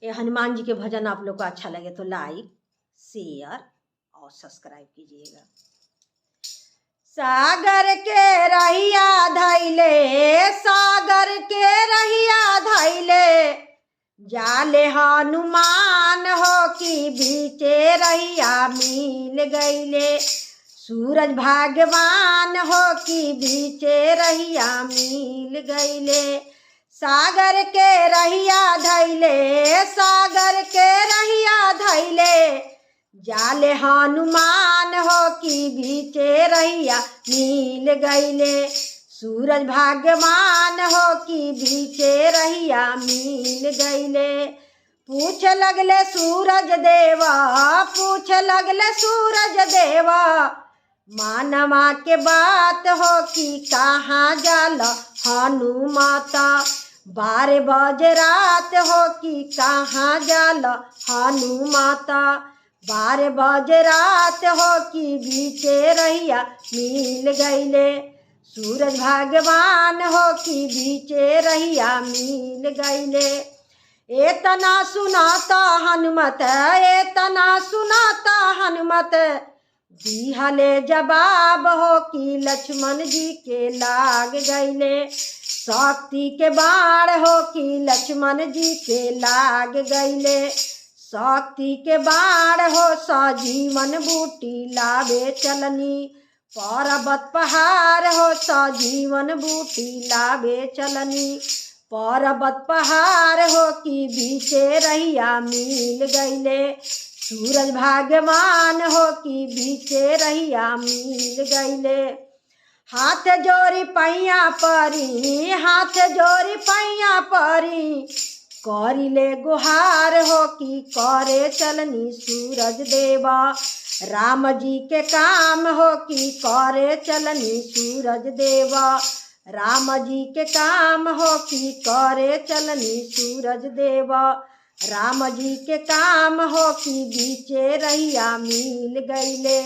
ये हनुमान जी के भजन आप लोग को अच्छा लगे तो लाइक शेयर और सब्सक्राइब कीजिएगा। सागर के रहिया धैले, सागर के रहिया धैले, जाले हनुमान हो कि बीचे रहिया मिल गईले। सूरज भगवान हो कि बीचे रहिया मिल गईले। सागर के रहिया धैले, सागर के रहिया धैले, जाले हनुमान हो कि बीचे रहिया मिल गईले। सूरज भगवान हो कि बीचे रहिया मिल गईले। पूछ लगले सूरज देवा, पूछ लगले सूरज देवा, मानवा के बात हो कि कहाँ जाल हनुमाता। 12 बजे रात हो कि कहाँ जाल हनुमाता। 12 बजे रात हो कि बीचे रहिया मिल गईले। सूरज भगवान हो कि बीचे रहिया मिल गईले। एतना सुनाता हनुमत, एतना सुनाता हनुमत, दिहले जवाब हो कि लक्ष्मण जी के लाग गईले। शक्ति के बाण हो कि लक्ष्मण जी के लाग गईले। शक्ति के बाण हो सजीवन बूटी लावे चलनी। पर्वत पहाड़ हो सजीवन बूटी लावे चलनी। पर्वत पहाड़ हो कि बीचे रहिया मिल गईले। सूरज भगवान हो कि बीचे रहिया मिल गईले। हाथ जोड़ी पैया परी, हाथ जोड़ी पैया परी, करिले गुहार हो कि करे चलनी सूरज देवा। राम जी के काम हो कि करे चलनी सूरज देवा। राम जी के काम हो कि करे चलनी सूरज देवा। राम जी के काम हो कि बीचे रहिया मिल गईले।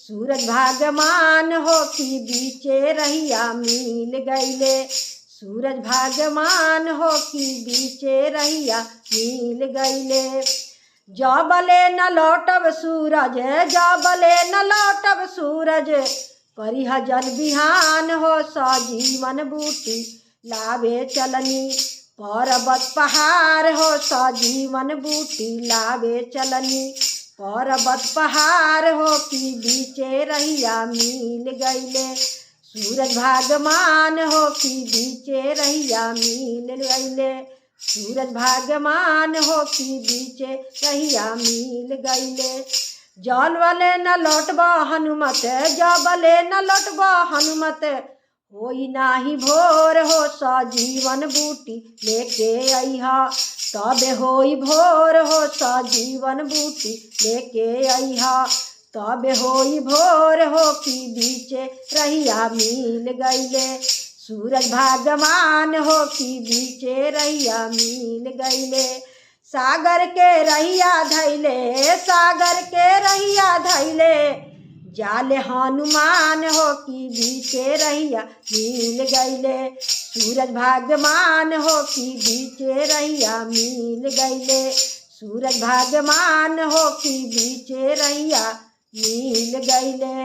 सूरज भगवान हो कि बीचे रहिया मिल गईले। सूरज भगवान हो कि बीचे रहिया मिल गईले। जबले न लौटब सूरज, जबले न लौटब सूरज, करिहा जल बिहान हो सजीवन बूटी लावे चलनी। पर्वत पहाड़ हो सजीवन बूटी लावे चलनी। पर्वत पहाड़ हो कि बीचे रहिया मिल गईले। सूरज भगवान हो कि बीचे रहिया मिल गईले। सूरज भगवान हो कि बीचे रहिया मिल गईले। जबले न लौटबा हनुमत, जबले न लौटबा हनुमत, होई नाही भोर हो सजीवन बूटी लेके अइहा। तबे होई भोर हो सजीवन बूटी लेके अइहा। तबे होई भोर हो कि बीचे रहिया मिल गईले। सूरज भगवान हो कि बीचे रहिया मिल गईले। सागर के रहिया धैले, सागर के रहिया धैले, जाले हनुमान हो कि बीचे रहिया मिल गईले। सूरज भगवान हो कि बीचे रहिया मिल गईले। सूरज भगवान हो कि बीचे रहिया मिल गईले।